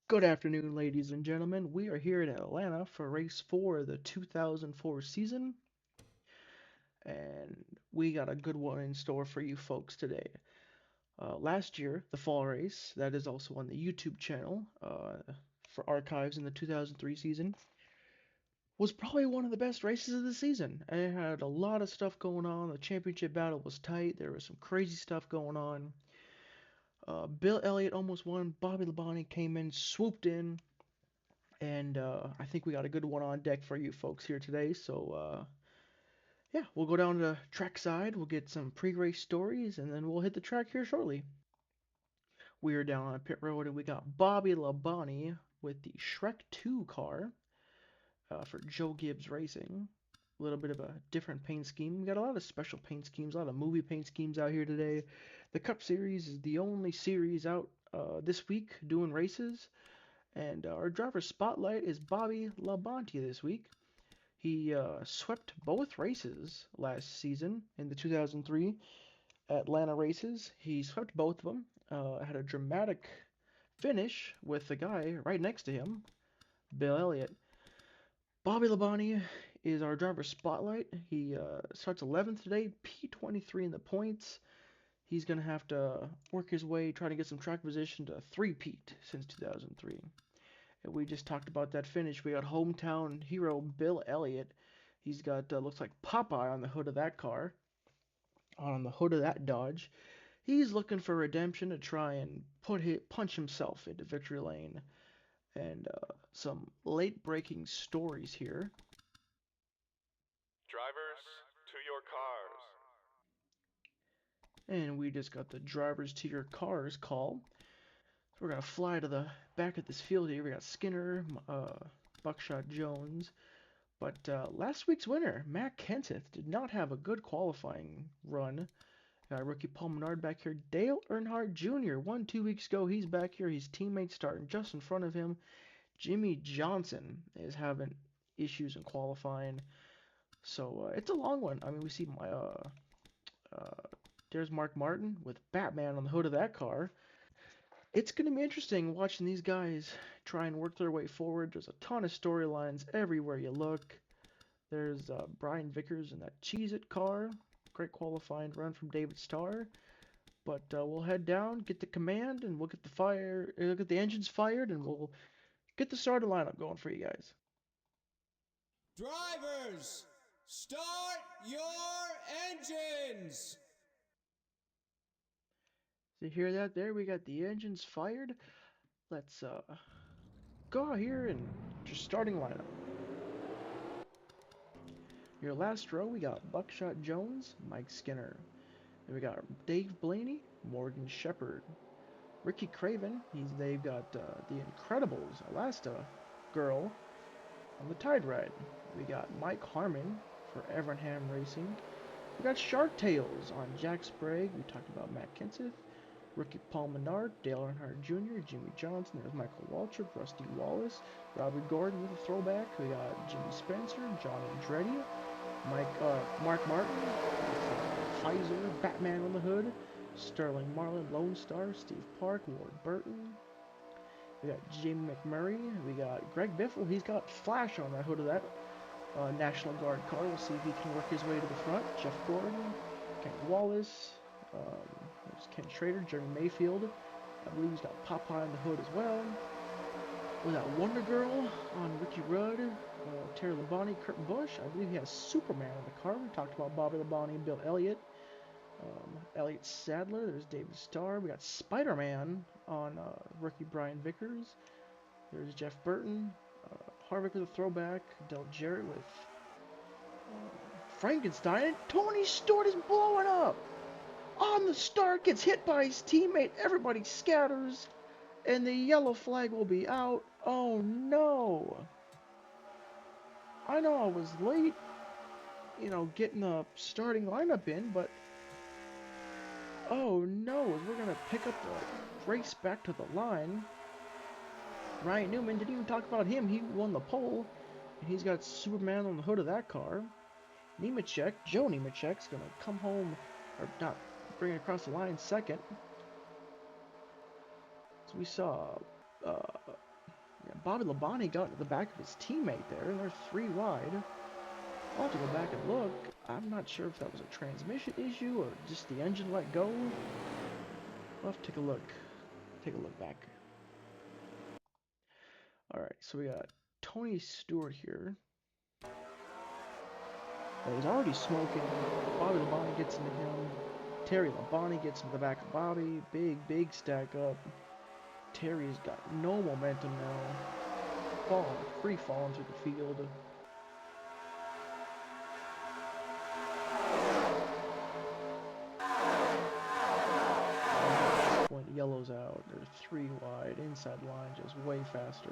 Good afternoon, ladies and gentlemen. We are here in Atlanta for race 4 of the 2004 season, and we got a good one in store for you folks today. Last year, the fall race, that is also on the YouTube channel for archives in the 2003 season, was probably one of the best races of the season. It had a lot of stuff going on. The championship battle was tight. There was some crazy stuff going on. Bill Elliott almost won. Bobby Labonte came in, swooped in, and I think we got a good one on deck for you folks here today. So yeah, we'll go down to trackside. We'll get some pre-race stories, and then we'll hit the track here shortly. We are down on pit road, and we got Bobby Labonte with the Shrek 2 car for Joe Gibbs Racing. A little bit of a different paint scheme. We got a lot of special paint schemes, a lot of movie paint schemes out here today. The Cup Series is the only series out this week doing races, and our driver spotlight is Bobby Labonte this week. He swept both races last season in the 2003 Atlanta races. He swept both of them. Had a dramatic finish with the guy right next to him, Bill Elliott. Bobby Labonte is our driver spotlight. He starts 11th today, P23 in the points. He's going to have to work his way, try to get some track position to three-peat since 2003. And we just talked about that finish. We got hometown hero Bill Elliott. He's got looks like Popeye on the hood of that car, on the hood of that Dodge. He's looking for redemption to try and punch himself into victory lane. And some late breaking stories here. Drivers, to your cars. And we just got the drivers to your cars call. So we're gonna fly to the back of this field here. We got Skinner, Buckshot Jones. But last week's winner, Matt Kenseth, did not have a good qualifying run. Rookie Paul Menard back here. Dale Earnhardt Jr. won 2 weeks ago. He's back here. His teammates starting just in front of him. Jimmy Johnson is having issues in qualifying. So it's a long one. I mean, we see there's Mark Martin with Batman on the hood of that car. It's going to be interesting watching these guys try and work their way forward. There's a ton of storylines everywhere you look. There's Brian Vickers in that Cheez-It car. Great qualifying run from David Starr. But we'll head down, get the command, and we'll get the engines fired, and we'll get the starter lineup going for you guys. Drivers, start your engines! So you hear that there? We got the engines fired. Let's go out here and just starting lineup. Your last row, we got Buckshot Jones, Mike Skinner. Then we got Dave Blaney, Morgan Shepherd. Ricky Craven, they've got the Incredibles, Alasta Girl on the Tide Ride. We got Mike Harmon for Evernham Racing. We got Shark Tales on Jack Sprague. We talked about Matt Kenseth. Rookie Paul Menard, Dale Earnhardt Jr., Jimmy Johnson, there's Michael Waltrip, Rusty Wallace, Robbie Gordon with a throwback. We got Jimmy Spencer, John Andretti, Mark Martin, Pfizer, Batman on the hood, Sterling Marlin, Lone Star, Steve Park, Ward Burton. We got Jim McMurray. We got Greg Biffle. He's got Flash on the hood of that National Guard car. We'll see if he can work his way to the front. Jeff Gordon, Ken Wallace. There's Ken Schrader, Jeremy Mayfield. I believe he's got Popeye on the hood as well. We got Wonder Girl on Ricky Rudd, Terry Labonte, Kurt Busch. I believe he has Superman on the car. We talked about Bobby Labonte and Bill Elliott. Elliott Sadler, there's David Starr. We got Spider-Man on rookie Brian Vickers. There's Jeff Burton. Harvick with a throwback. Del Jarrett with Frankenstein. And Tony Stewart is blowing up! On the start, gets hit by his teammate. Everybody scatters. And the yellow flag will be out. Oh no! I know I was late, getting the starting lineup in, but oh no, we're gonna pick up the race back to the line. Ryan Newman didn't even talk about him. He won the pole, and he's got Superman on the hood of that car. Joe Nemechek's gonna come home, or not, bring it across the line second. So we saw Bobby Labonte got into the back of his teammate there, and they're 3 wide. I'll have to go back and look. I'm not sure if that was a transmission issue or just the engine let go. We'll have to take a look. Take a look back. Alright, so we got Tony Stewart here. He's already smoking. Bobby Labonte gets into him. Terry Labonte gets into the back of Bobby. Big stack up. Terry's got no momentum now. Free falling through the field. Point yellow's out. They're 3 wide. Inside line just way faster.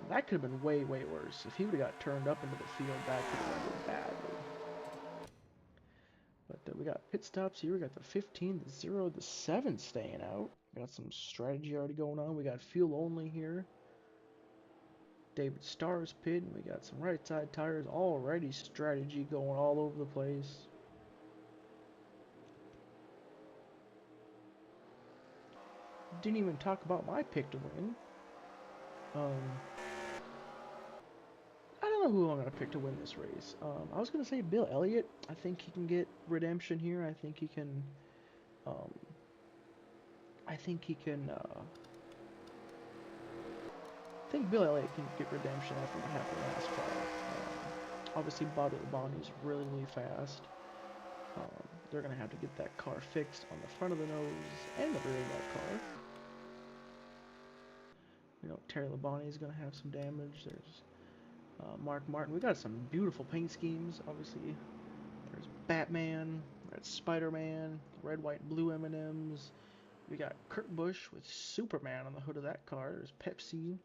That could have been way worse. If he would have got turned up into the field, that could have ended badly. But we got pit stops here. We got the 15, the 0, the 7 staying out. We got some strategy already going on. We got fuel only here. David Starr's pit, and we got some right side tires. Already strategy going all over the place. Didn't even talk about my pick to win. I don't know who I'm gonna pick to win this race. I was gonna say Bill Elliott. I think he can get redemption here. I think he can. I think Bill Elliott can get redemption after what happened last fall. Obviously, Bobby Labonte is really fast. They're gonna have to get that car fixed on the front of the nose and the rear of that car. You know, Terry Labonte is gonna have some damage. There's Mark Martin. We got some beautiful paint schemes. Obviously, there's Batman, there's Spider-Man, red, white, blue M&Ms. We got Kurt Busch with Superman on the hood of that car. There's Pepsi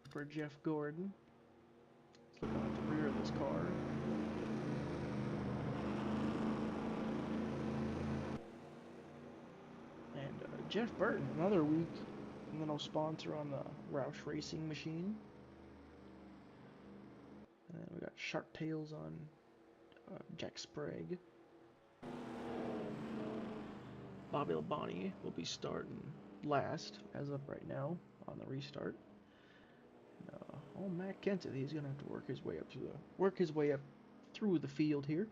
for Jeff Gordon. Let's look at the rear of this car. And Jeff Burton, another week little sponsor on the Roush Racing machine. And then we got Shark Tales on Jack Sprague. Bobby Labonte will be starting last as of right now on the restart. Matt Kenseth, he's gonna have to work his way up through the field here.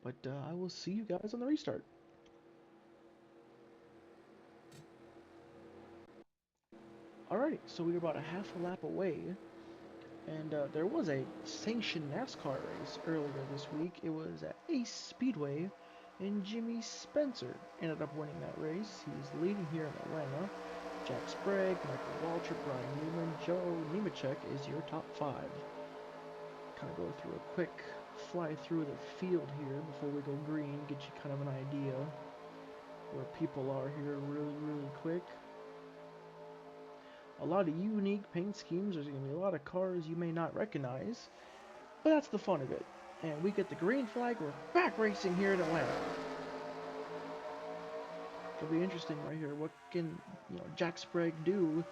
But I will see you guys on the restart. Alrighty, so we were about a half a lap away, and there was a sanctioned NASCAR race earlier this week. It was at Ace Speedway, and Jimmy Spencer ended up winning that race. He's leading here in Atlanta. Jack Sprague, Michael Waltrip, Brian Newman, Joe Nemechek is your top 5. Kind of go through a quick fly through the field here before we go green, get you kind of an idea where people are here really quick. A lot of unique paint schemes. There's going to be a lot of cars you may not recognize, but that's the fun of it. And we get the green flag. We're back racing here in Atlanta. It'll be interesting right here. What can Jack Sprague do?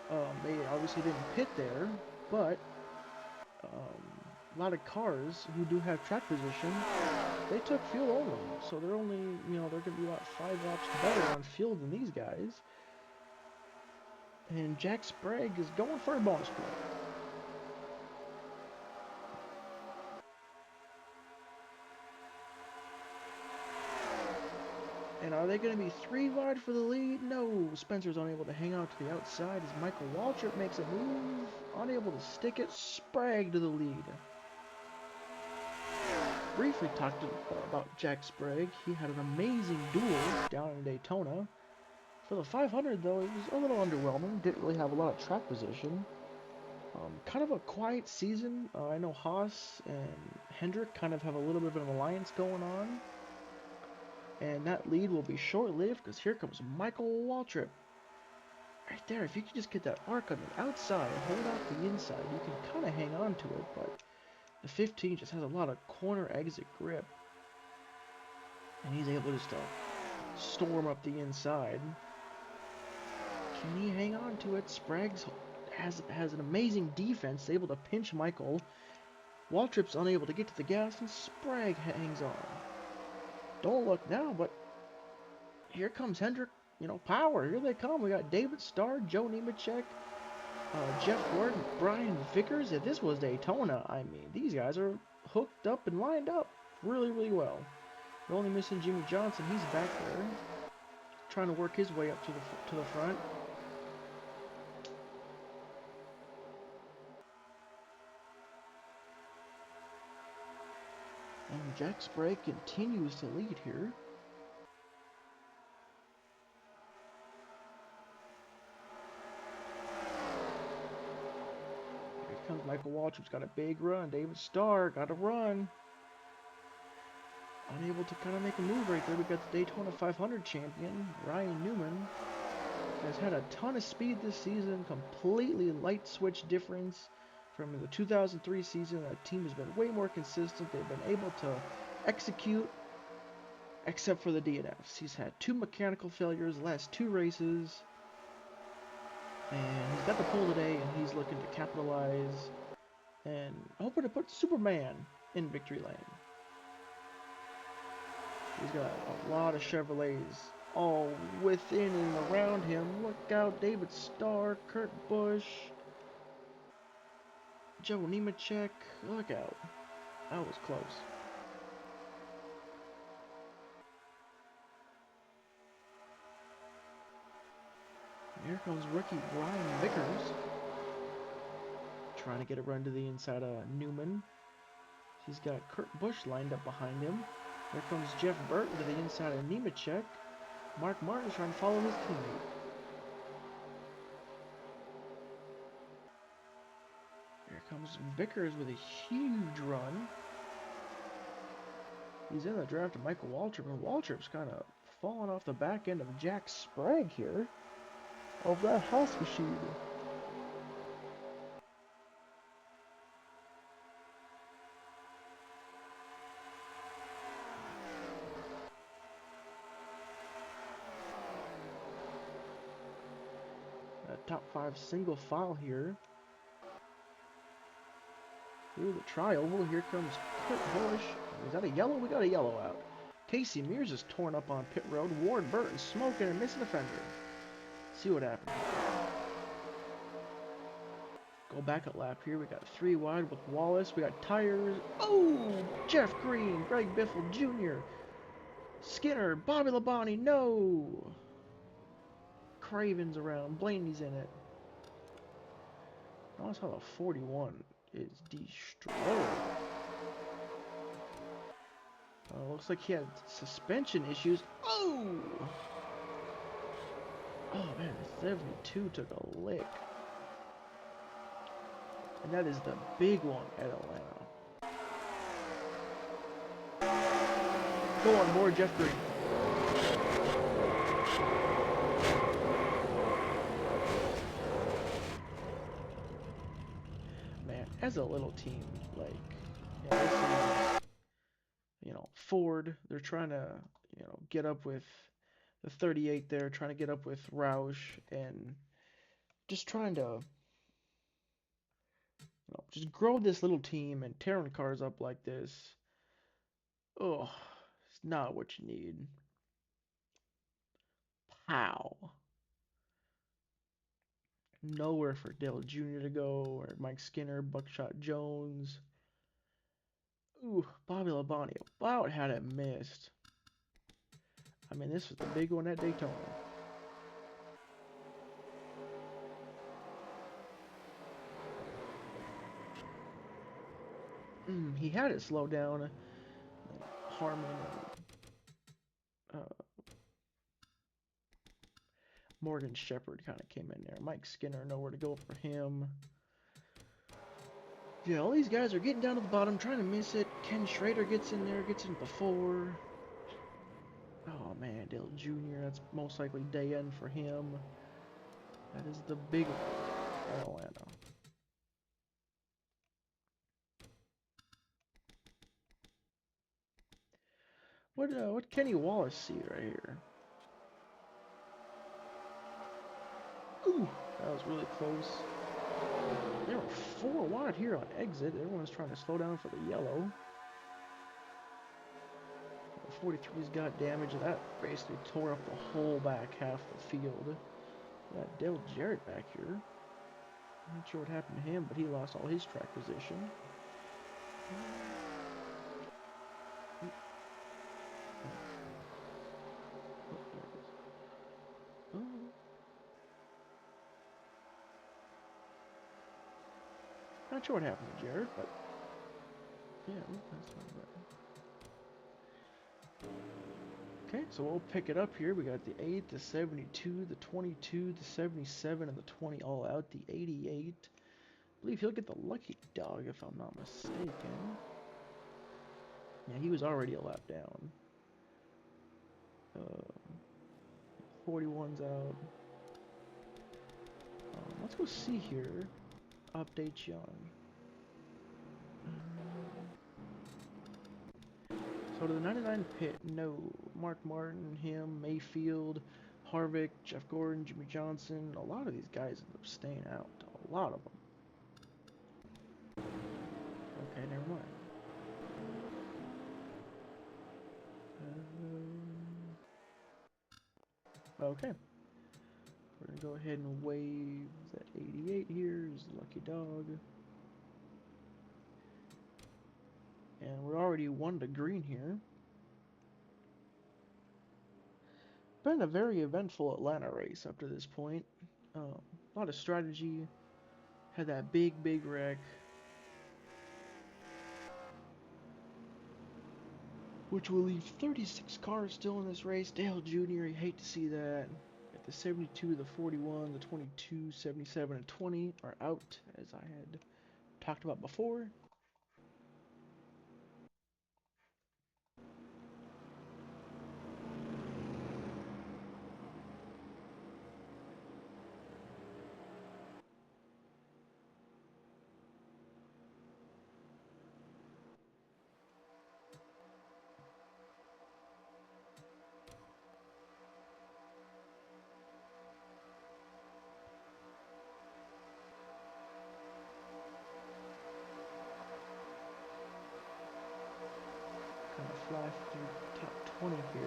They obviously didn't pit there, but a lot of cars who do have track position, they took fuel only, so they're only they're going to be about 5 laps better on fuel than these guys. And Jack Sprague is going for a bonus point. And are they going to be 3 wide for the lead? No. Spencer's unable to hang out to the outside as Michael Waltrip makes a move. Unable to stick it. Sprague to the lead. Briefly talked about Jack Sprague. He had an amazing duel down in Daytona. For the 500, though, it was a little underwhelming. Didn't really have a lot of track position. Kind of a quiet season. I know Haas and Hendrick kind of have a little bit of an alliance going on. And that lead will be short-lived because here comes Michael Waltrip. Right there, if you could just get that arc on the outside, hold out the inside, you can kind of hang on to it, but the 15 just has a lot of corner exit grip. And he's able just to storm up the inside. Can he hang on to it? Sprague has an amazing defense, able to pinch Michael. Waltrip's unable to get to the gas, and Sprague hangs on. Don't look now, but here comes Hendrick power. Here they come. We got David Starr, Joe Nemechek, Jeff Gordon, Brian Vickers. If this was Daytona, I mean, these guys are hooked up and lined up really, really well. We're only missing Jimmy Johnson. He's back there, trying to work his way up to the front. And Jack Sprague continues to lead here. Here comes Michael Waltrip's got a big run. David Starr got a run. Unable to kind of make a move right there. We got the Daytona 500 champion, Ryan Newman. Has had a ton of speed this season. Completely light switch difference from the 2003 season. That team has been way more consistent. They've been able to execute, except for the DNFs. He's had 2 mechanical failures the last 2 races. And he's got the pole today, and he's looking to capitalize and hoping to put Superman in victory lane. He's got a lot of Chevrolets all within and around him. Look out, David Starr, Kurt Busch, Joe Nemechek. Look out. That was close. Here comes rookie Brian Vickers, trying to get a run to the inside of Newman. He's got Kurt Busch lined up behind him. Here comes Jeff Burton to the inside of Nemechek. Mark Martin's trying to follow his teammate. Here comes Vickers with a huge run. He's in the draft of Michael Waltrip, and Waltrip's kind of falling off the back end of Jack Sprague here. Of that house machine. Top 5 single file here. Through the tri-oval, here comes Kurt Busch. Is that a yellow? We got a yellow out. Casey Mears is torn up on pit road. Ward Burton smoking and missing a fender. See what happens. Go back a lap here. We got 3 wide with Wallace. We got tires. Oh! Jeff Green, Greg Biffle Jr., Skinner, Bobby Labonte. No! Craven's around. Blaney's in it. Notice how the 41 is destroyed. Looks like he had suspension issues. Oh! Oh man, 72 took a lick. And that is the big one at Atlanta. Go on board, Jeff Green. Man, as a little team, like, this is, Ford, they're trying to, get up with the 38 there, trying to get up with Roush, and just trying to, just grow this little team, and tearing cars up like this. Oh, it's not what you need. Pow. Nowhere for Dale Jr. to go, or Mike Skinner, Buckshot Jones. Ooh, Bobby Labonte about had it missed. I mean, this was the big one at Daytona. He had it slow down. Harmon. Morgan Shepherd kind of came in there. Mike Skinner, nowhere to go for him. Yeah, all these guys are getting down to the bottom, trying to miss it. Ken Schrader gets in there, gets in before. Oh man, Dale Jr., that's most likely day end for him. That is the big one at Atlanta. What Kenny Wallace see right here? Ooh, that was really close. There were 4 wide here on exit. Everyone's trying to slow down for the yellow. 43's got damage, and that basically tore up the whole back half of the field. Got Dale Jarrett back here. Not sure what happened to him, but he lost all his track position. Not sure what happened to Jarrett, but yeah, that's not bad. Okay, so we'll pick it up here. We got the 8, the 72, the 22, the 77, and the 20 all out. The 88. I believe he'll get the lucky dog if I'm not mistaken. Yeah, he was already a lap down. 41's out. Let's go see here. Update Young. So to the 99 pit, no. Mark Martin, him, Mayfield, Harvick, Jeff Gordon, Jimmy Johnson. A lot of these guys end up staying out. A lot of them. Okay, never mind. Okay. We're going to go ahead and wave that 88 here is the lucky dog. And we're already 1 to green here. Been a very eventful Atlanta race up to this point. A lot of strategy. Had that big wreck. Which will leave 36 cars still in this race. Dale Jr., you hate to see that. At the 72, the 41, the 22, 77, and 20 are out, as I had talked about before. Fly through top 20 here.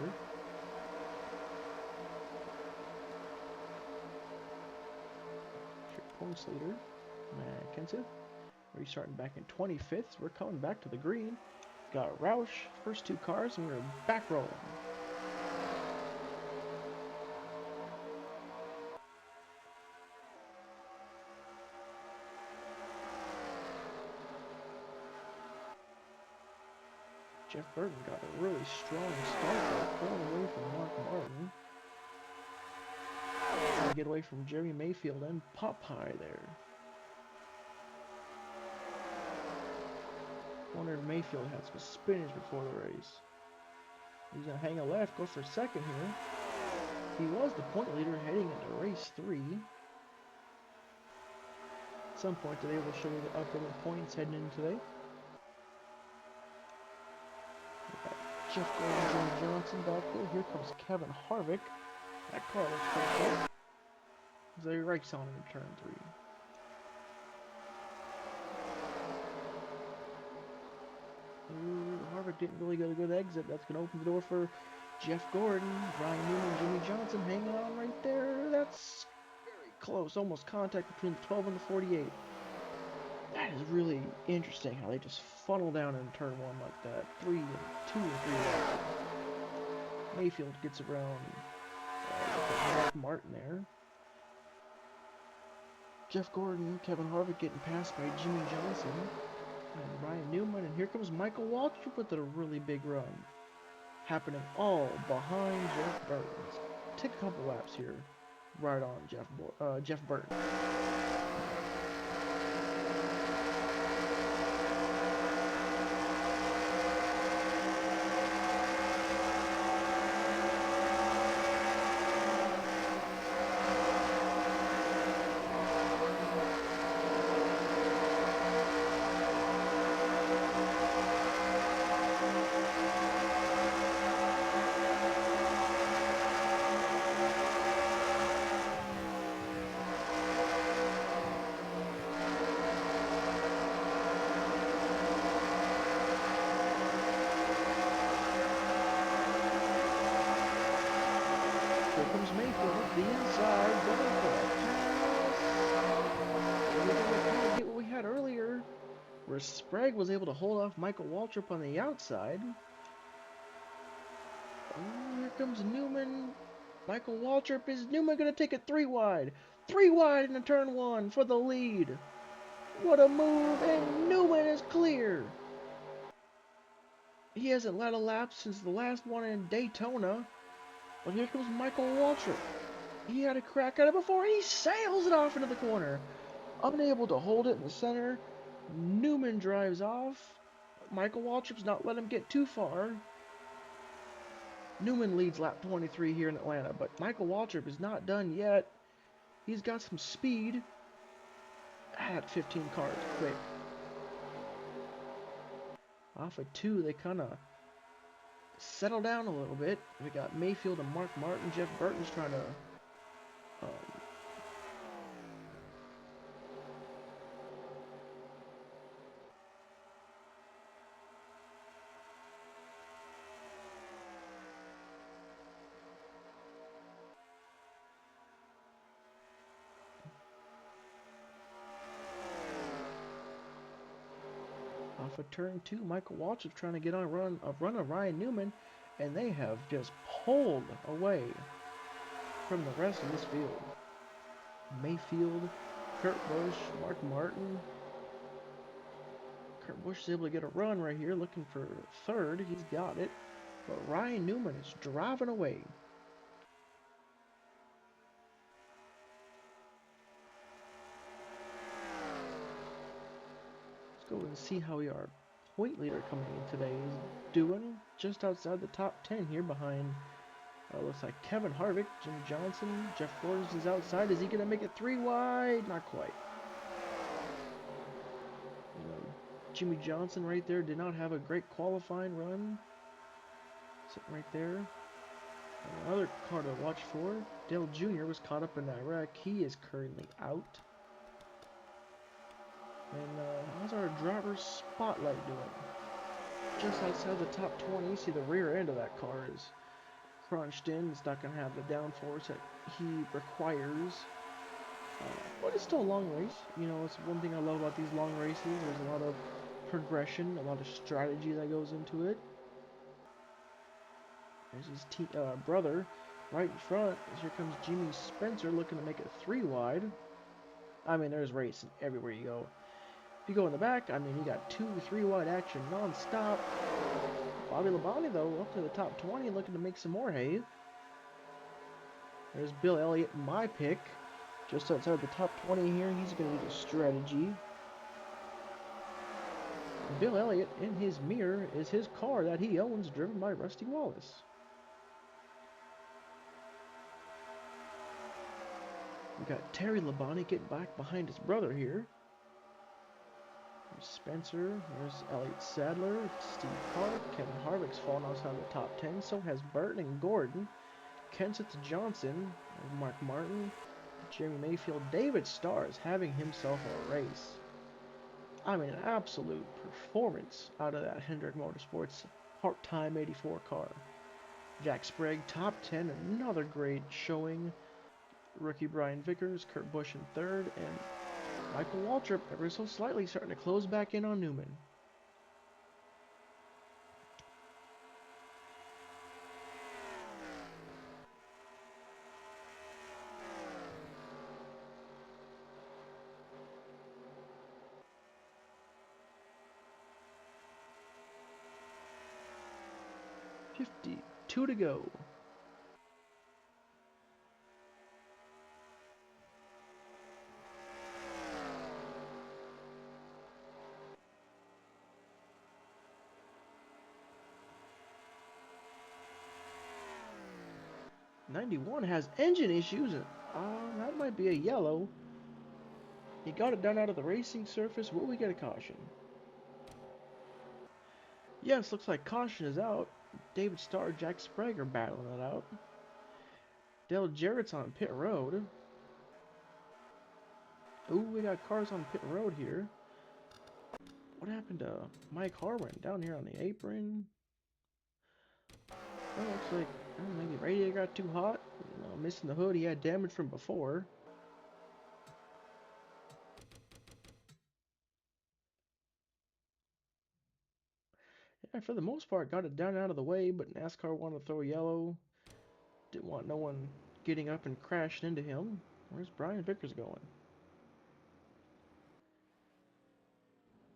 Your points leader, Mackenzie. We're starting back in 25th. We're coming back to the green. Got Roush, first 2 cars, and we're back rolling. Jeff Burton got a really strong start there, pulling away from Mark Martin. Trying to get away from Jeremy Mayfield and Popeye there. Wonder if Mayfield had some spinach before the race. He's going to hang a left, go for second here. He was the point leader heading into race 3. At some point today we'll show you the updated points heading in today. Jeff Gordon, Jimmy Johnson back there. Here comes Kevin Harvick. That car looks pretty cool. They race on in turn 3. Ooh, Harvick didn't really get a good exit. That's going to open the door for Jeff Gordon, Ryan Newman, and Jimmy Johnson hanging on right there. That's very close. Almost contact between the 12 and the 48. That is really interesting how they just funnel down in turn 1 like that. 2 and 3 laps. Mayfield gets around Mark Martin there. Jeff Gordon, Kevin Harvick getting passed by Jimmy Johnson and Ryan Newman. And here comes Michael Waltrip with a really big run. Happening all behind Jeff Burton. Take a couple laps here. Right on Jeff Burton. Here comes Mayfield up the inside, going for a pass. And we're going to kind of get what we had earlier, where Sprague was able to hold off Michael Waltrip on the outside. Oh, here comes Newman. Michael Waltrip. Is Newman going to take it 3 wide? 3 wide into turn 1 for the lead. What a move, and Newman is clear. He hasn't led a lap since the last one in Daytona. But here comes Michael Waltrip. He had a crack at it before. He sails it off into the corner. Unable to hold it in the center. Newman drives off. Michael Waltrip's not let him get too far. Newman leads lap 23 here in Atlanta, but Michael Waltrip is not done yet. He's got some speed. At 15 cars, quick. Off of 2, they kind of settle down a little bit. We got Mayfield and Mark Martin. Jeff Burton's trying to off of turn 2, Michael Waltrip trying to get on a run of Ryan Newman, and they have just pulled away from the rest of this field. Mayfield, Kurt Busch, Mark Martin. Kurt Busch is able to get a run right here, looking for third. He's got it, but Ryan Newman is driving away. Let's go and see how our point leader coming in today is doing. Just outside the top 10 here behind, looks like Kevin Harvick, Jimmy Johnson, Jeff Gordon is outside. Is he going to make it 3 wide? Not quite. Jimmy Johnson right there did not have a great qualifying run. Sitting right there. Another car to watch for. Dale Jr. was caught up in that wreck. He is currently out. And how's our driver's spotlight doing? Just outside the top 20, you see the rear end of that car is crunched in. It's not going to have the downforce that he requires. But it's still a long race. You know, it's one thing I love about these long races. There's a lot of progression, a lot of strategy that goes into it. There's his brother right in front. Here comes Jimmy Spencer looking to make it 3 wide. I mean, there's racing everywhere you go. If you go in the back, I mean, you got 2, 3 wide action non-stop. Bobby Labonte, though, up to the top 20, looking to make some more hay. There's Bill Elliott, my pick. Just outside the top 20 here, he's going to need a strategy. Bill Elliott, in his mirror, is his car that he owns, driven by Rusty Wallace. We got Terry Labonte getting back behind his brother here. There's Spencer, there's Elliott Sadler, Steve Clark, Kevin Harvick's fallen outside the top 10, so has Burton and Gordon. Kenseth Johnson, Mark Martin, Jeremy Mayfield, David Starr is having himself a race. I mean, an absolute performance out of that Hendrick Motorsports part-time 84 car. Jack Sprague, top 10, another great showing. Rookie Brian Vickers, Kurt Busch in third, and Michael Waltrip ever so slightly starting to close back in on Newman. $52 to go. '91 has engine issues. That might be a yellow. He got it done out of the racing surface. Will we get a caution? Yes, looks like caution is out. David Starr, Jack Sprague are battling it out. Dale Jarrett's on pit road. Ooh, we got cars on pit road here. What happened to Mike Harwin down here on the apron? Oh, looks like I don't know, maybe the radiator got too hot. Missing the hood, he had damage from before. Yeah, for the most part, got it down out of the way, but NASCAR wanted to throw yellow. Didn't want no one getting up and crashing into him. Where's Brian Vickers going?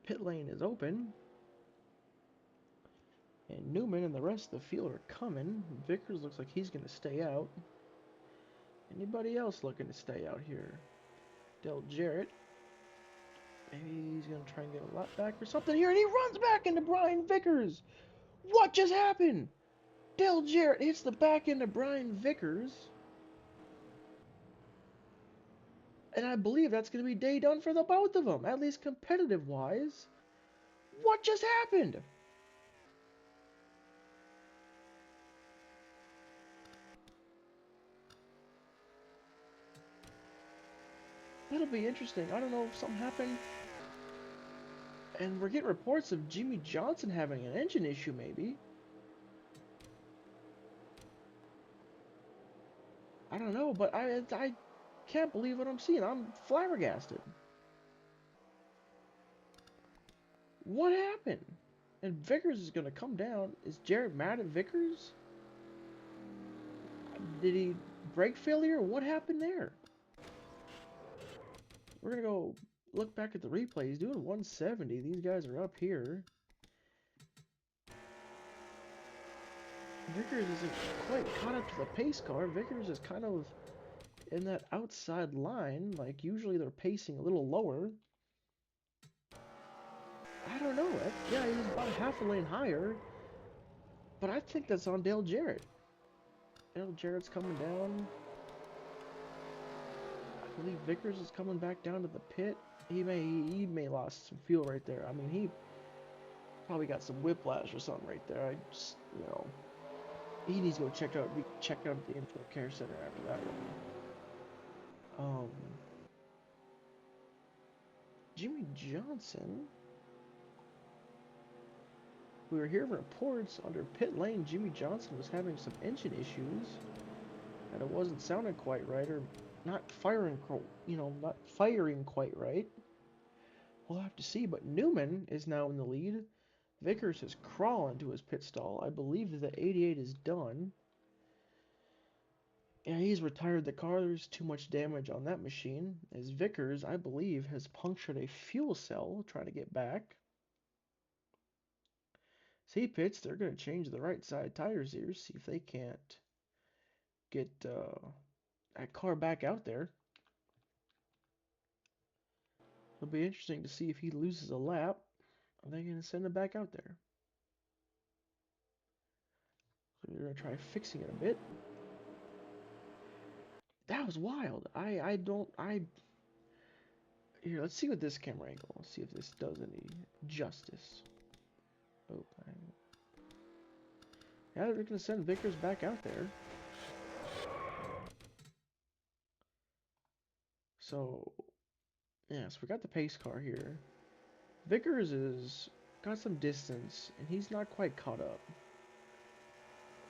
Pit lane is open. And Newman and the rest of the field are coming. Vickers looks like he's going to stay out. Anybody else looking to stay out here? Dale Jarrett. Maybe he's going to try and get a lap back or something here. And he runs back into Brian Vickers. What just happened? Dale Jarrett hits the back end of Brian Vickers. And I believe that's going to be day done for the both of them, at least competitive-wise. What just happened? That'll be interesting. I don't know if something happened. And we're getting reports of Jimmy Johnson having an engine issue, maybe. I don't know, but I can't believe what I'm seeing. I'm flabbergasted. What happened? And Vickers is going to come down. Is Jarrett mad at Vickers? Did he brake failure? What happened there? We're going to go look back at the replay. He's doing 170. These guys are up here. Vickers isn't quite caught up to the pace car. Vickers is kind of in that outside line. Like, usually they're pacing a little lower. I don't know. Yeah, he's about half a lane higher. But I think that's on Dale Jarrett. Dale Jarrett's coming down. I believe Vickers is coming back down to the pit. He may lost some fuel right there. I mean, he probably got some whiplash or something right there. I just, he needs to go check out the info care center after that one. Jimmy Johnson. We were hearing reports under pit lane. Jimmy Johnson was having some engine issues, and it wasn't sounding quite right, or not firing quite right. We'll have to see. But Newman is now in the lead. Vickers has crawled into his pit stall. I believe that the 88 is done. Yeah, he's retired the car. There's too much damage on that machine. As Vickers, I believe, has punctured a fuel cell trying to get back. See pits, they're going to change the right side tires here, see if they can't get that car back out there. It'll be interesting to see if he loses a lap. Are they going to send him back out there? So they're going to try fixing it a bit. That was wild. Here, let's see with this camera angle. Let's see if this does any justice. Oh, yeah, they're going to send Vickers back out there. So, yeah, so we got the pace car here. Vickers is got some distance, and he's not quite caught up.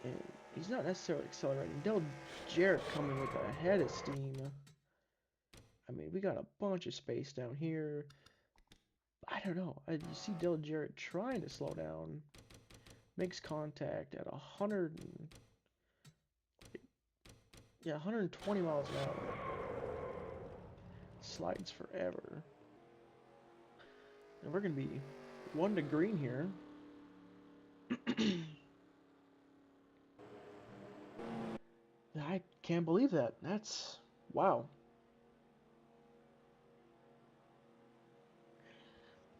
And he's not necessarily accelerating. Dale Jarrett coming with a head of steam. I mean, we got a bunch of space down here. I don't know. You see Dale Jarrett trying to slow down. Makes contact at 120 miles an hour. Slides forever. And we're going to be 1 to green here. I can't believe that. That's... wow.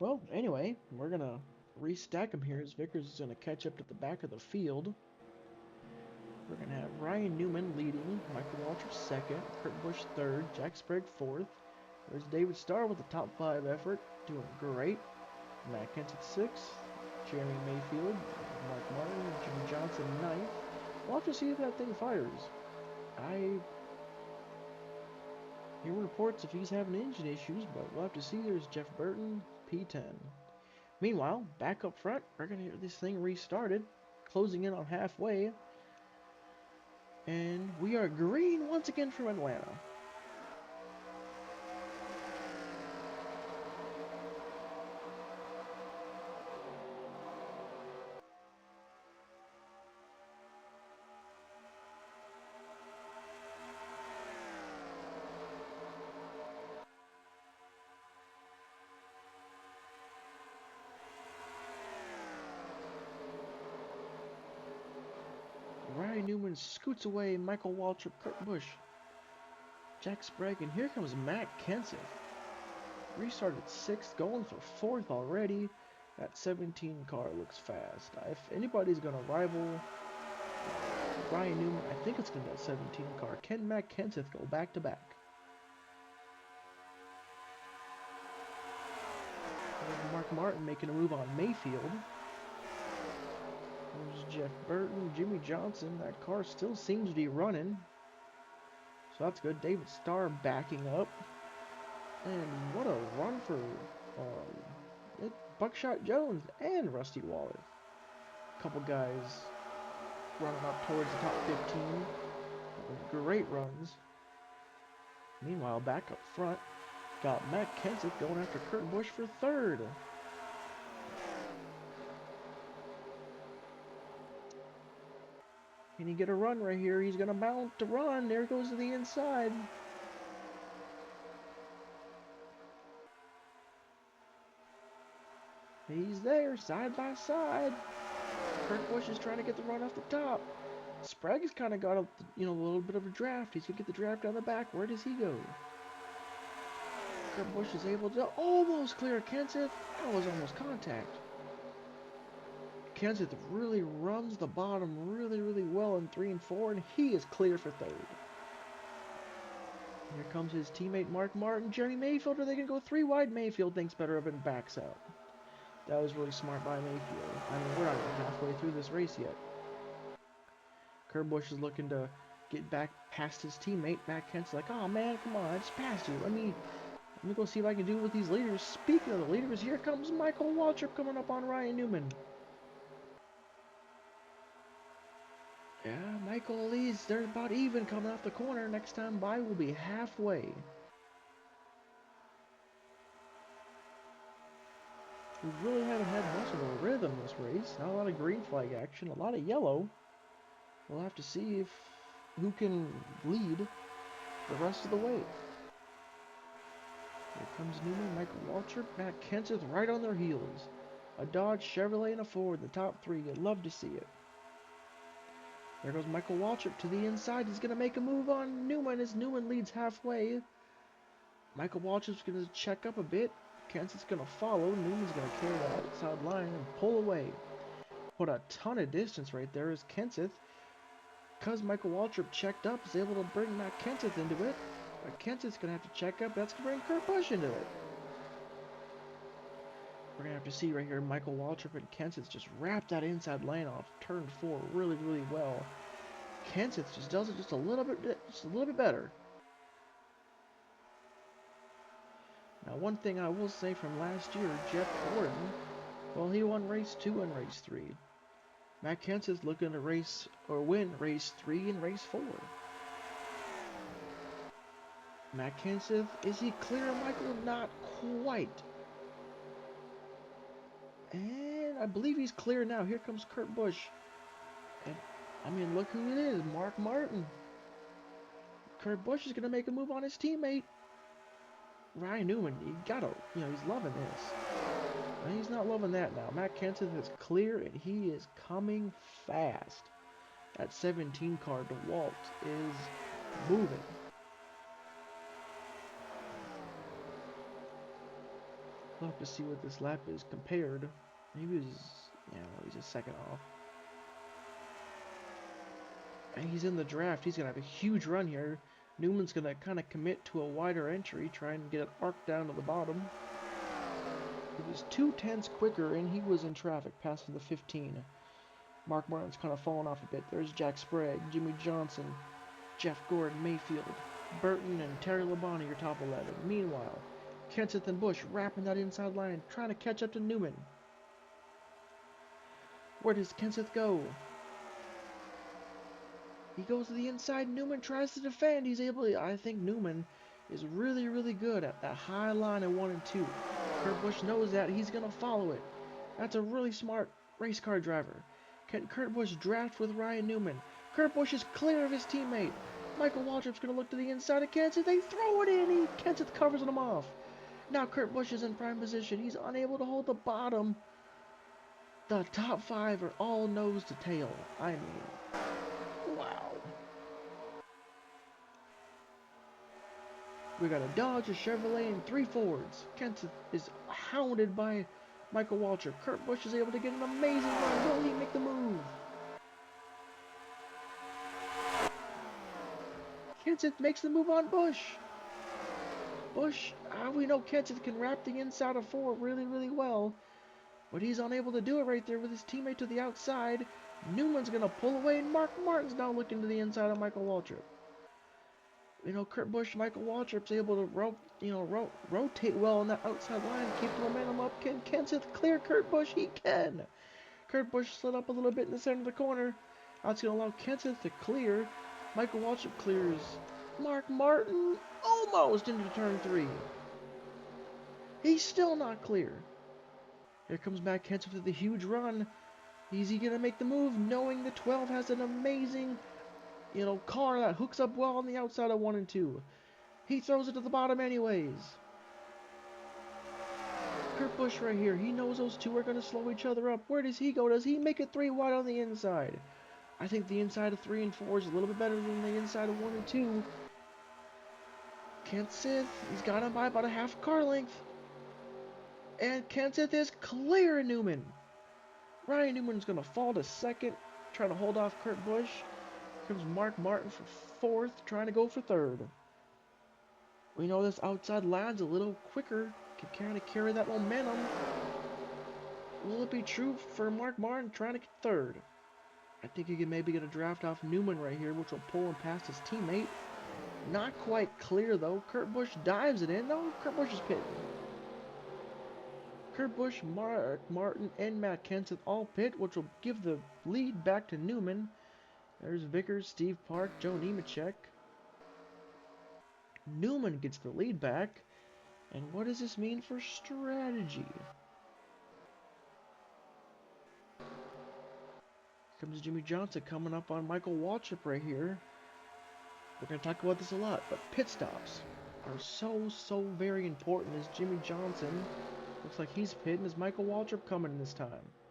Well, anyway, we're going to restack them here as Vickers is going to catch up to the back of the field. We're going to have Ryan Newman leading, Michael Waltrip second, Kurt Busch third, Jack Sprague fourth. There's David Starr with the top 5 effort, doing great. Matt Kenseth sixth, Jeremy Mayfield, Mark Martin, Jimmy Johnson ninth. We'll have to see if that thing fires. I hear reports if he's having engine issues, but we'll have to see. There's Jeff Burton, P10. Meanwhile, back up front, we're going to get this thing restarted, closing in on halfway. And we are green once again from Atlanta. Ryan Newman scoots away Michael Waltrip, Kurt Busch, Jack Sprague, and here comes Matt Kenseth. Restarted 6th, going for 4th already. That 17 car looks fast. If anybody's going to rival Ryan Newman, I think it's going to be that 17 car. Can Matt Kenseth go back to back? Mark Martin making a move on Mayfield. There's Jeff Burton, Jimmy Johnson. That car still seems to be running. So that's good. David Starr backing up. And what a run for Buckshot Jones and Rusty Wallace. A couple guys running up towards the top 15. Great runs. Meanwhile, back up front, got Matt Kenseth going after Kurt Busch for 3rd. Can he get a run right here? He's going to mount to run. There goes to the inside. He's there, side by side. Kurt Busch is trying to get the run off the top. Sprague has kind of got a little bit of a draft. He's going to get the draft down the back. Where does he go? Kurt Busch is able to almost clear Kenseth. That was almost contact. Kenseth really runs the bottom really well in 3 and 4, and he is clear for 3rd. Here comes his teammate Mark Martin. Jeremy Mayfield, are they going to go 3 wide? Mayfield thinks better of it and backs out. That was really smart by Mayfield. I mean, we're not even halfway through this race yet. Kurt Busch is looking to get back past his teammate. Matt Kenseth's like, oh man, come on, I just passed you. Let me go see if I can do it with these leaders. Speaking of the leaders, here comes Michael Waltrip coming up on Ryan Newman. Yeah, Michael leads. They're about even coming off the corner. Next time by will be halfway. We really haven't had much of a rhythm this race. Not a lot of green flag action, a lot of yellow. We'll have to see who can lead the rest of the way. Here comes Newman, Michael Waltrip, Matt Kenseth right on their heels. A Dodge, Chevrolet, and a Ford in the top 3. You'd love to see it. There goes Michael Waltrip to the inside. He's going to make a move on Newman as Newman leads halfway. Michael Waltrip's going to check up a bit. Kenseth's going to follow. Newman's going to carry the outside line and pull away. What a ton of distance right there is Kenseth. Because Michael Waltrip checked up, is able to bring Matt Kenseth into it. But Kenseth's going to have to check up. That's going to bring Kurt Busch into it. We're going to have to see right here, Michael Waltrip and Kenseth just wrap that inside lane off turn 4 really well. Kenseth just does it just a little bit better. Now, one thing I will say from last year, Jeff Gordon, well, he won race 2 and race 3. Matt Kenseth looking to win race 3 and race 4. Matt Kenseth, is he clear of Michael? Not quite. And I believe he's clear now. Here comes Kurt Busch. And, I mean, look who it is. Mark Martin. Kurt Busch is going to make a move on his teammate. Ryan Newman, he's loving this. And he's not loving that now. Matt Kenseth is clear, and he is coming fast. That 17 car, DeWalt, is moving. We'll have to see what this lap is compared. He's a second off. And he's in the draft. He's going to have a huge run here. Newman's going to kind of commit to a wider entry, trying to get it arced down to the bottom. He was 2/10 quicker, and he was in traffic, passing the 15. Mark Martin's kind of fallen off a bit. There's Jack Sprague, Jimmy Johnson, Jeff Gordon, Mayfield, Burton, and Terry Labonte, your top 11. Meanwhile, Kenseth and Busch wrapping that inside line, trying to catch up to Newman. Where does Kenseth go? He goes to the inside. Newman tries to defend. He's able to, I think Newman is really, really good at that high line of 1 and 2. Kurt Busch knows that. He's going to follow it. That's a really smart race car driver. Can Kurt Busch draft with Ryan Newman? Kurt Busch is clear of his teammate. Michael Waltrip's going to look to the inside of Kenseth. They throw it in. Kenseth covers him off. Now Kurt Busch is in prime position. He's unable to hold the bottom. The top 5 are all nose to tail. I mean, wow. We got a Dodge, a Chevrolet, and 3 Fords. Kenseth is hounded by Michael Waltrip. Kurt Busch is able to get an amazing run. Will he make the move? Kenseth makes the move on Busch. We know Kenseth can wrap the inside of 4 really, really well. But he's unable to do it right there with his teammate to the outside. Newman's going to pull away, and Mark Martin's now looking to the inside of Michael Waltrip. You know, Kurt Busch, Michael Waltrip's able to rotate well on that outside line, keep the momentum up. Can Kenseth clear Kurt Busch? He can. Kurt Busch slid up a little bit in the center of the corner. That's going to allow Kenseth to clear. Michael Waltrip clears. Mark Martin almost into turn 3. He's still not clear. Here comes Matt Kenseth with a huge run. Is he going to make the move, knowing the 12 has an amazing, car that hooks up well on the outside of 1 and 2. He throws it to the bottom anyways. Kurt Busch right here. He knows those 2 are going to slow each other up. Where does he go? Does he make it 3 wide on the inside? I think the inside of 3 and 4 is a little bit better than the inside of 1 and 2. Kenseth, he's got him by about a half car length. And Kenseth is clear Newman. Ryan Newman's going to fall to second, trying to hold off Kurt Busch. Here comes Mark Martin for 4th, trying to go for 3rd. We know this outside line's a little quicker, can kind of carry that momentum. Will it be true for Mark Martin trying to get 3rd? I think he can maybe get a draft off Newman right here, which will pull him past his teammate. Not quite clear though. Kurt Busch dives it in. No, Kurt Busch is pitting. Kurt Busch, Mark Martin, and Matt Kenseth all pit, which will give the lead back to Newman. There's Vickers, Steve Park, Joe Nemechek. Newman gets the lead back. And what does this mean for strategy? Here comes Jimmy Johnson coming up on Michael Waltrip right here. We're going to talk about this a lot, but pit stops are so very important as Jimmy Johnson. Looks like he's pitting. Is Michael Waltrip coming this time?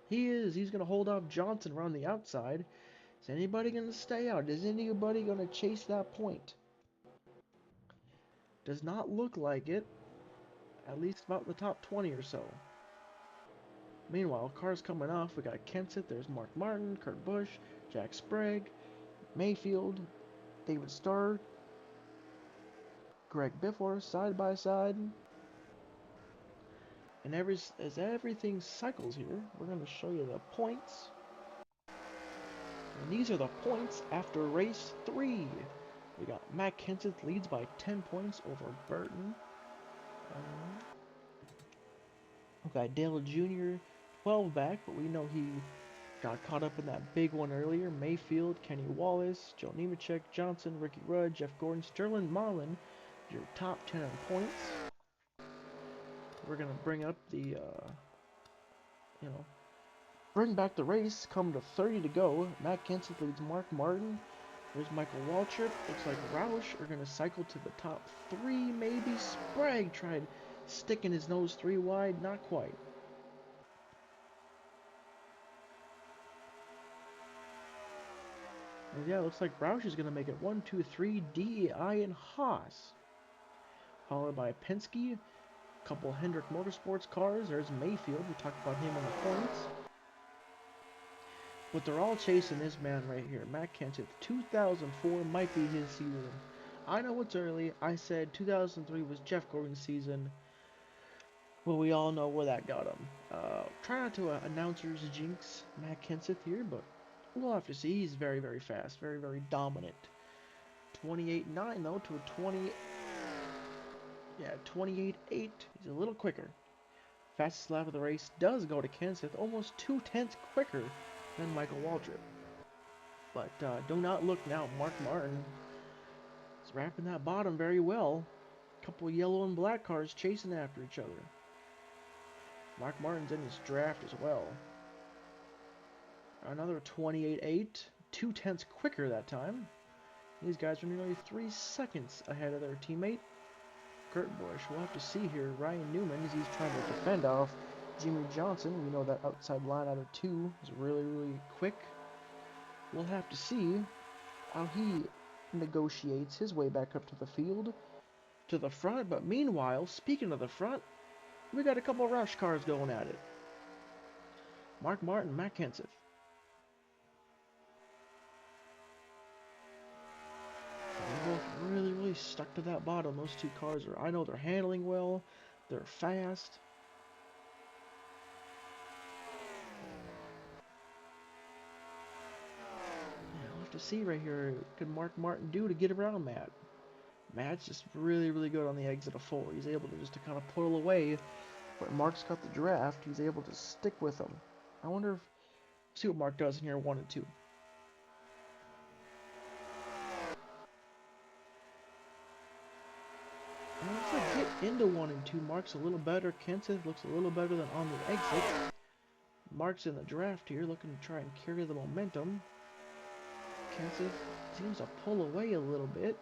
He is. He's going to hold off Johnson around the outside. Is anybody going to stay out? Is anybody going to chase that point? Does not look like it. At least about the top 20 or so. Meanwhile, cars coming off. We got Kenseth. There's Mark Martin, Kurt Busch, Jack Sprague, Mayfield, David Starr, Greg Biffle side by side. And as everything cycles here, we're going to show you the points. And these are the points after race 3. We got Matt Kenseth leads by 10 points over Burton. We got Dale Jr. 12 back, but we know he got caught up in that big one earlier. Mayfield, Kenny Wallace, Joe Nemechek, Johnson, Ricky Rudd, Jeff Gordon, Sterling Marlin, your top 10 on points. We're going to bring up the, bring back the race. Come to 30 to go. Matt Kenseth leads Mark Martin. There's Michael Waltrip. Looks like Roush are going to cycle to the top 3. Maybe Sprague tried sticking his nose 3 wide. Not quite. And yeah, looks like Roush is going to make it 1, 2, 3. DEI and Haas. Followed by Penske. Couple Hendrick Motorsports cars. There's Mayfield. We talked about him on the points. But they're all chasing this man right here. Matt Kenseth. 2004 might be his season. I know it's early. I said 2003 was Jeff Gordon's season. Well, we all know where that got him. Try not to announcer's jinx Matt Kenseth here, but we'll have to see. He's very, very fast. Very, very dominant. 28.9 though to a 20... Yeah, 28.8. He's a little quicker. Fastest lap of the race does go to Kenseth, almost 0.2 quicker than Michael Waltrip. But do not look now. Mark Martin is wrapping that bottom very well. Couple yellow and black cars chasing after each other. Mark Martin's in his draft as well. Another 28.8, 2/10 quicker that time. These guys are nearly 3 seconds ahead of their teammate, Kurt Busch. We'll have to see here. Ryan Newman, as he's trying to defend off Jimmy Johnson. We know that outside line out of 2 is really, really quick. We'll have to see how he negotiates his way back up to the field, to the front. But meanwhile, speaking of the front, we got a couple of rush cars going at it. Mark Martin, Matt Kenseth. They're both really, really stuck to that bottom. Those two cars are, I know they're handling well. They're fast. Yeah, we'll have to see right here. What can Mark Martin do to get around Matt? Matt's just really, really good on the exit of 4. He's able to just to kind of pull away. But Mark's got the draft. He's able to stick with him. I wonder if, see what Mark does in here 1 and 2. And once I get into 1 and 2, Mark's a little better. Kenseth looks a little better than on the exit. Mark's in the draft here, looking to try and carry the momentum. Kenseth seems to pull away a little bit.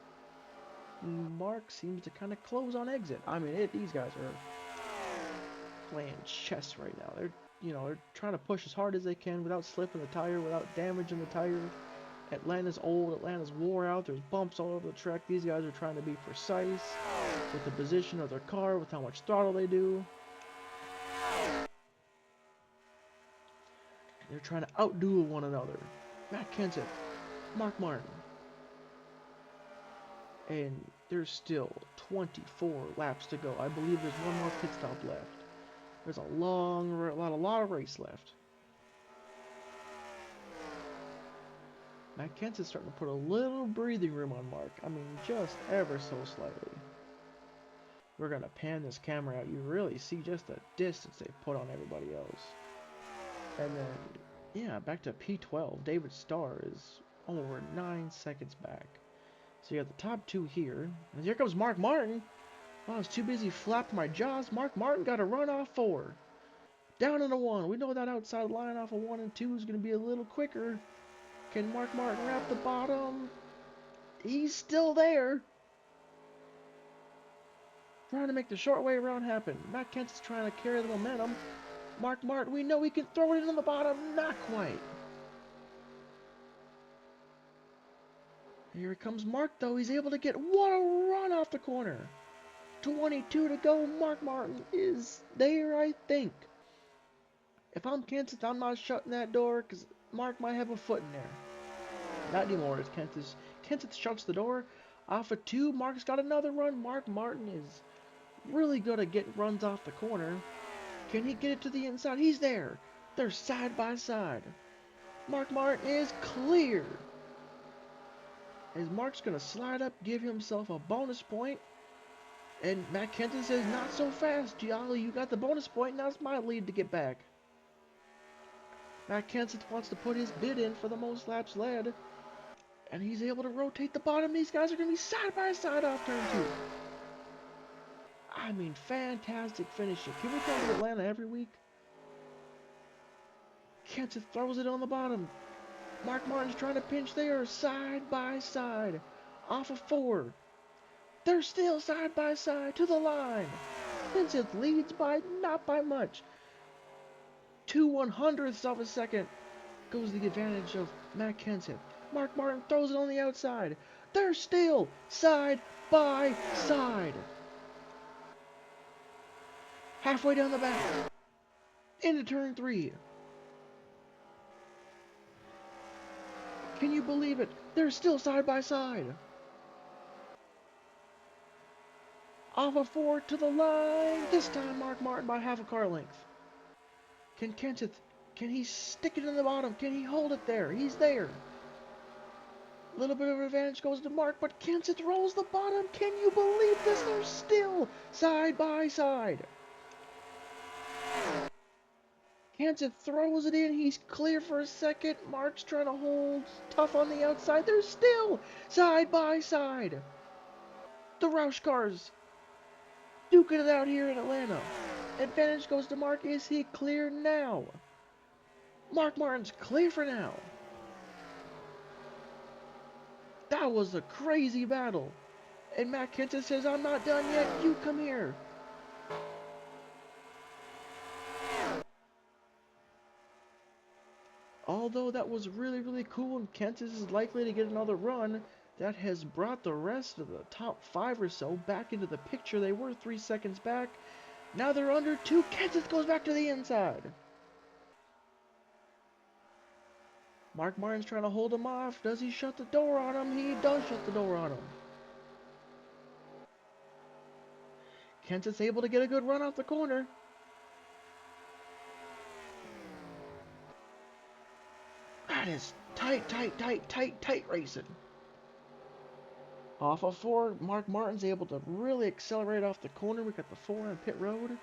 Mark seems to kind of close on exit. I mean, these guys are playing chess right now. They're trying to push as hard as they can without slipping the tire, without damaging the tire. Atlanta's old, Atlanta's wore out, there's bumps all over the track. These guys are trying to be precise with the position of their car, with how much throttle they do. They're trying to outdo one another. Matt Kenseth, Mark Martin. And there's still 24 laps to go. I believe there's one more pit stop left. There's a lot of race left. Matt Kenseth's starting to put a little breathing room on Mark. I mean, just ever so slightly. We're going to pan this camera out. You really see just the distance they put on everybody else. And then, yeah, back to P12. David Starr is over 9 seconds back. So you got the top 2 here. And here comes Mark Martin. Oh, I was too busy flapping my jaws. Mark Martin got a run off 4. Down into 1. We know that outside line off of 1 and 2 is going to be a little quicker. Can Mark Martin wrap the bottom? He's still there. Trying to make the short way around happen. Matt Kenseth's trying to carry the momentum. Mark Martin, we know he can throw it in the bottom. Not quite. Here comes Mark, though. He's able to get what a run off the corner. 22 to go. Mark Martin is there, I think. If I'm Kenseth, I'm not shutting that door because Mark might have a foot in there. Not anymore. As Kenseth shuts the door. Off of 2, Mark's got another run. Mark Martin is really good at getting runs off the corner. Can he get it to the inside? He's there. They're side by side. Mark Martin is clear. As Mark's going to slide up, give himself a bonus point. And Matt Kenseth says, not so fast, Gialli. You got the bonus point. Now it's my lead to get back. Matt Kenseth wants to put his bid in for the most laps led. And he's able to rotate the bottom. These guys are going to be side by side off turn 2. I mean, fantastic finishing. Can we come to Atlanta every week? Kenseth throws it on the bottom. Mark Martin's trying to pinch there. Side by side. Off of 4. They're still side by side to the line. Kenseth leads by not by much. 2/100ths of a second goes the advantage of Matt Kenseth. Mark Martin throws it on the outside. They're still side by side. Halfway down the back. Into turn 3. Can you believe it? They're still side by side. Off of 4 to the line. This time Mark Martin by half a car length. Can Kenseth, can he stick it in the bottom? Can he hold it there? He's there. A little bit of advantage goes to Mark, but Kenseth rolls the bottom. Can you believe this? They're still side by side. Kenseth throws it in. He's clear for a second. Mark's trying to hold tough on the outside. They're still side by side. The Roush cars duking it out here in Atlanta. Advantage goes to Mark. Is he clear now? Mark Martin's clear for now. That was a crazy battle. And Matt Kenseth says, I'm not done yet. You come here. Although that was really, really cool, and Kenseth is likely to get another run, that has brought the rest of the top 5 or so back into the picture. They were 3 seconds back. Now they're under 2. Kenseth goes back to the inside. Mark Martin's trying to hold him off. Does he shut the door on him? He does shut the door on him. Kenseth's able to get a good run off the corner. That is tight racing. Off of 4, Mark Martin's able to really accelerate off the corner. We got the 4 on pit road.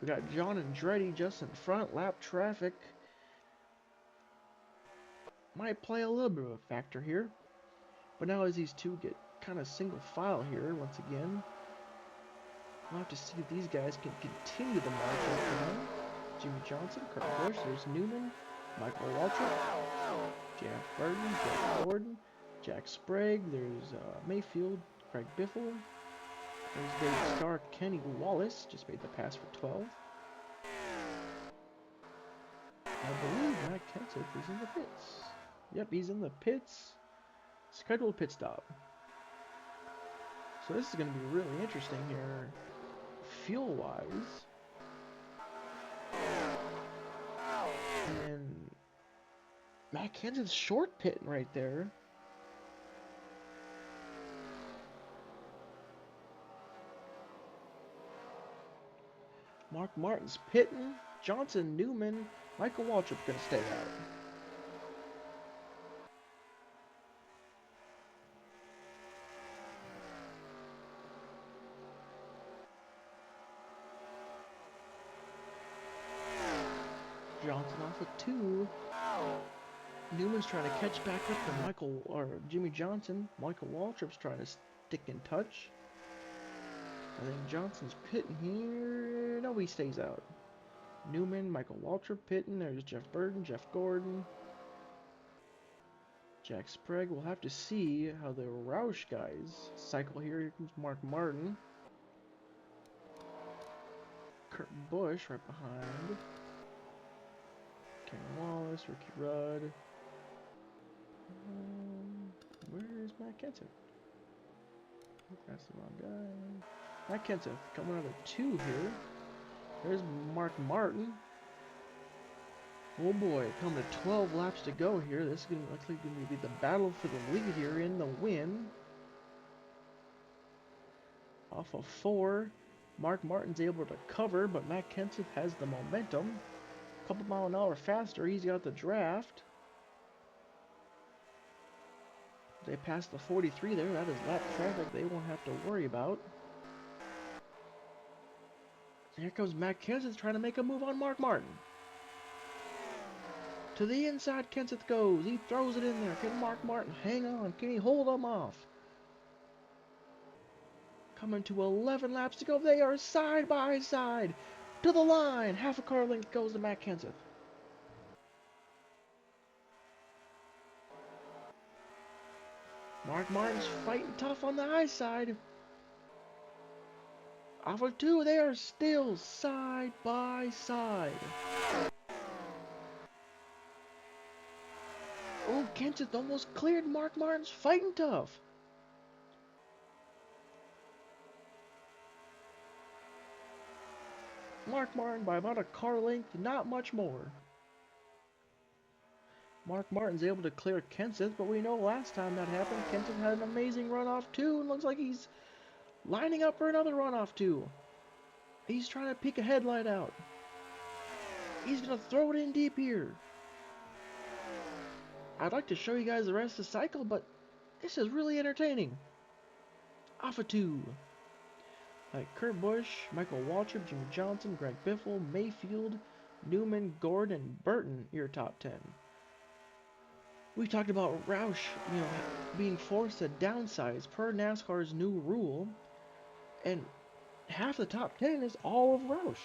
We got John Andretti just in front. Lap traffic might play a little bit of a factor here. But now as these two get kind of single file here, once again, we'll have to see if these guys can continue the march over them. Jimmy Johnson, Kurt Busch, there's Newman, Michael Waltrip, Jeff Burton, Jeff Gordon, Jack Sprague, there's Mayfield, Craig Biffle, there's David Starr, Kenny Wallace, just made the pass for 12. I believe Matt Kenseth is in the pits. Yep, he's in the pits. Scheduled pit stop. So this is going to be really interesting here, fuel-wise. And Matt Kenseth's short pitting right there. Mark Martin's pitting. Johnson, Newman, Michael Waltrip going to stay out. Johnson off of 2. Newman's trying to catch back up to Jimmy Johnson. Michael Waltrip's trying to stick in touch. I think Johnson's pitting here. No, he stays out. Newman, Michael Waltrip pitting. There's Jeff Burton, Jeff Gordon, Jack Sprague. We'll have to see how the Roush guys cycle here. Here comes Mark Martin. Kurt Busch right behind. Ken Wallace, Ricky Rudd. Where's Matt Kenseth? That's the wrong guy. Matt Kenseth coming out of 2 here. There's Mark Martin. Oh boy, coming to 12 laps to go here. This is likely going to be the battle for the lead here in the win. Off of 4, Mark Martin's able to cover, but Matt Kenseth has the momentum. A couple mile an hour faster, he's got the draft. They passed the 43 there. That is lap traffic they won't have to worry about. Here comes Matt Kenseth trying to make a move on Mark Martin. To the inside Kenseth goes. He throws it in there. Can Mark Martin hang on? Can he hold him off? Coming to 11 laps to go. They are side by side. To the line. Half a car length goes to Matt Kenseth. Mark Martin's fighting tough on the high side. Off of 2, they are still side by side. Oh, Kenseth almost cleared. Mark Martin's fighting tough. Mark Martin by about a car length, not much more. Mark Martin's able to clear Kenseth, but we know last time that happened, Kenseth had an amazing run off 2, and looks like he's lining up for another run off 2. He's trying to peek a headlight out. He's going to throw it in deep here. I'd like to show you guys the rest of the cycle, but this is really entertaining. Off of 2. Like Kurt Busch, Michael Waltrip, Jimmy Johnson, Greg Biffle, Mayfield, Newman, Gordon, Burton, your top 10. We talked about Roush, being forced to downsize per NASCAR's new rule, and half the top 10 is all of Roush.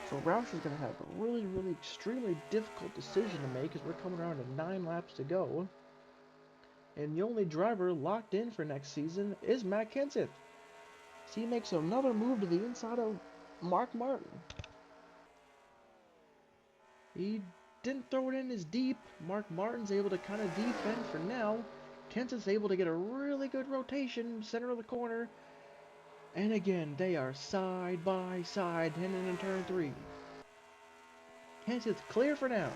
So Roush is going to have a really, really extremely difficult decision to make as we're coming around to 9 laps to go. And the only driver locked in for next season is Matt Kenseth. So he makes another move to the inside of Mark Martin. He didn't throw it in as deep. Mark Martin's able to kind of defend for now. Kenseth's able to get a really good rotation, center of the corner. And again, they are side by side heading into turn 3. Kenseth's clear for now.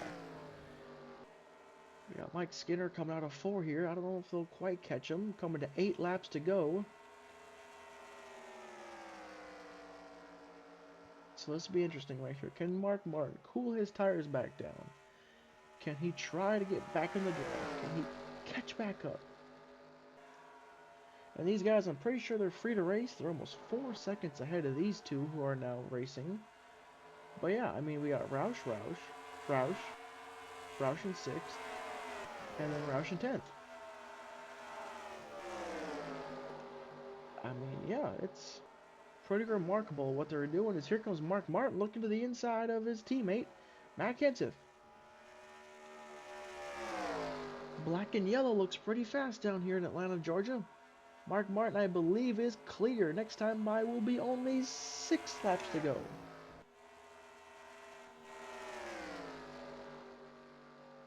We got Mike Skinner coming out of 4 here. I don't know if they'll quite catch him. Coming to 8 laps to go. So this will be interesting right here. Can Mark Martin cool his tires back down? Can he try to get back in the drive? Can he catch back up? And these guys, I'm pretty sure they're free to race. They're almost 4 seconds ahead of these two who are now racing. But yeah, I mean, we got Roush in 6th, and then Roush in 10th. I mean, yeah, it's pretty remarkable what they're doing. Is here comes Mark Martin looking to the inside of his teammate, Matt Kenseth. Black and yellow looks pretty fast down here in Atlanta, Georgia. Mark Martin, I believe, is clear. Next time by will be only 6 laps to go.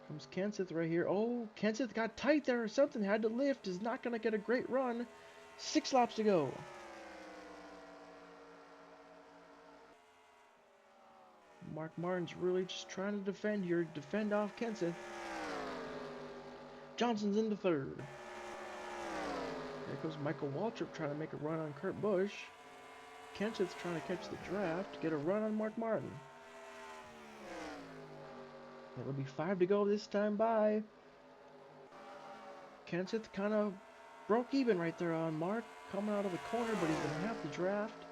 Comes Kenseth right here. Oh, Kenseth got tight there or something. Had to lift. Is not going to get a great run. 6 laps to go. Mark Martin's really just trying to defend here. Defend off Kenseth. Johnson's into 3rd. There goes Michael Waltrip trying to make a run on Kurt Busch. Kenseth's trying to catch the draft. Get a run on Mark Martin. It'll be 5 to go this time by. Kenseth kind of broke even right there on Mark. Coming out of the corner, but he's going to have the draft.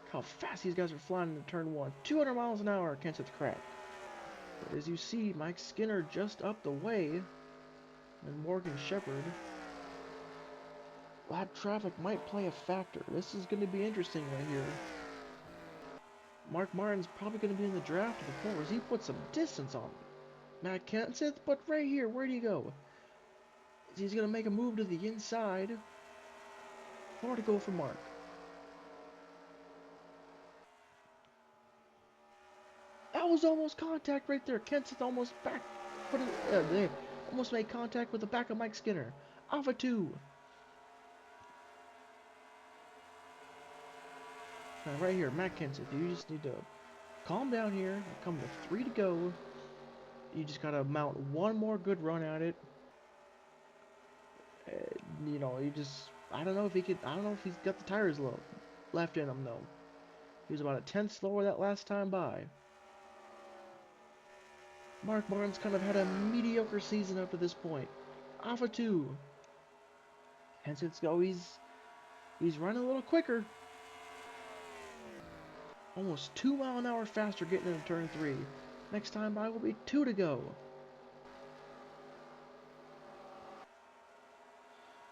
Look how fast these guys are flying into turn 1. 200 miles an hour, Kenseth cracked. But as you see, Mike Skinner just up the way. And Morgan Shepherd. Lap traffic might play a factor. This is going to be interesting right here. Mark Martin's probably going to be in the draft to the point where he put some distance on him. Matt Kenseth, but right here, where do you go? He's going to make a move to the inside. 4 to go for Mark. That was almost contact right there. Kenseth almost they almost made contact with the back of Mike Skinner. Alpha 2. Now right here, Matt Kenseth, you just need to calm down here. Come to 3 to go. You just gotta mount one more good run at it. I don't know if he's got the tires left in him though. He was about a 10th slower that last time by. Mark Martin's kind of had a mediocre season up to this point. Alpha 2. Kenseth's go. He's running a little quicker. Almost 2 mile an hour faster getting into turn 3. Next time by will be 2 to go.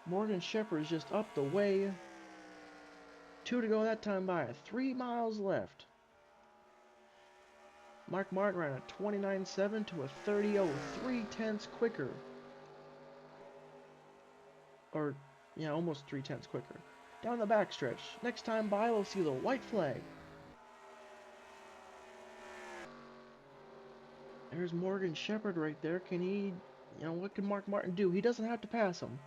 Morgan Shepherd is just up the way. 2 to go that time by. 3 miles left. Mark Martin ran a 29.7 to a 30.0. 3/10 quicker. Or, yeah, almost 3/10 quicker. Down the backstretch. Next time by, we'll see the white flag. There's Morgan Shepherd right there. Can he, what can Mark Martin do? He doesn't have to pass him.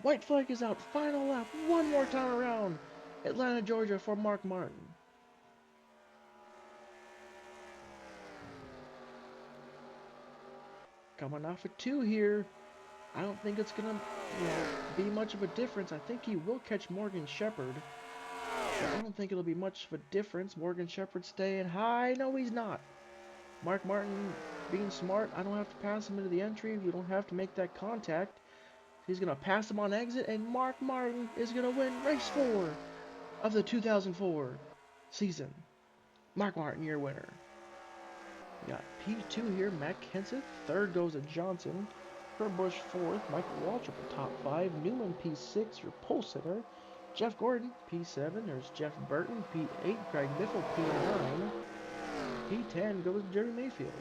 White flag is out. Final lap. One more time around. Atlanta, Georgia for Mark Martin. Coming off of 2 here. I don't think it's going to be much of a difference. I think he will catch Morgan Shepherd. But I don't think it'll be much of a difference. Morgan Shepherd staying high. No, he's not. Mark Martin being smart. I don't have to pass him into the entry. We don't have to make that contact. He's going to pass him on exit, and Mark Martin is going to win race 4 of the 2004 season. Mark Martin, your winner. We got P2 here, Matt Kenseth. Third goes to Johnson. Kurt Busch fourth. Michael Waltrip in top 5. Newman P6, your pole sitter. Jeff Gordon P7. There's Jeff Burton P8. Craig Biffle P9. P10 goes to Jerry Mayfield.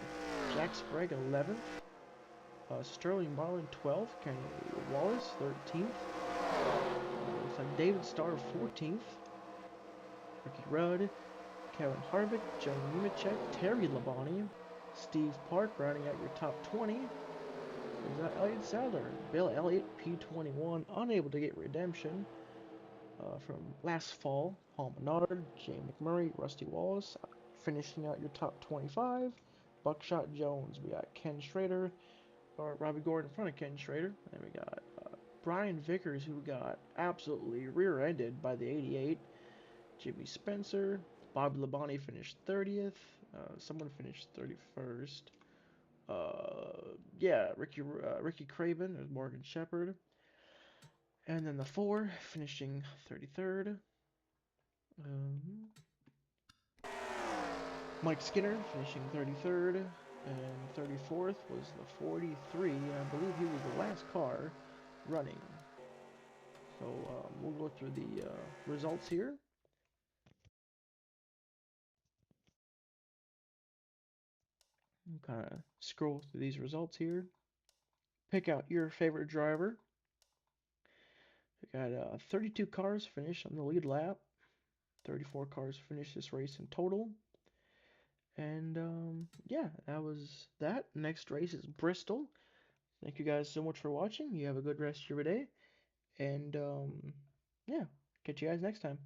Jack Sprague 11th. Sterling Marlin 12th. Kenny Wallace 13th. Looks like David Starr 14th. Ricky Rudd. Kevin Harvick, Joe Nemechek, Terry Labonte, Steve Park rounding out your top 20. There's that Elliott Sadler, Bill Elliott, P21, unable to get redemption from last fall. Paul Menard, Jay McMurray, Rusty Wallace, finishing out your top 25. Buckshot Jones, we got Ken Schrader, or Robbie Gordon in front of Ken Schrader. Then we got Brian Vickers, who got absolutely rear-ended by the 88. Jimmy Spencer, Bob Labonte finished 30th. Someone finished 31st. Yeah, Ricky Craven. There's Morgan Shepherd. And then the 4 finishing 33rd. Mike Skinner finishing 33rd. And 34th was the 43. I believe he was the last car running. So we'll go through the results here. Kind of scroll through these results here. Pick out your favorite driver. We got 32 cars finished on the lead lap. 34 cars finished this race in total. And yeah, that was that. Next race is Bristol. Thank you guys so much for watching. You have a good rest of your day. And yeah, catch you guys next time.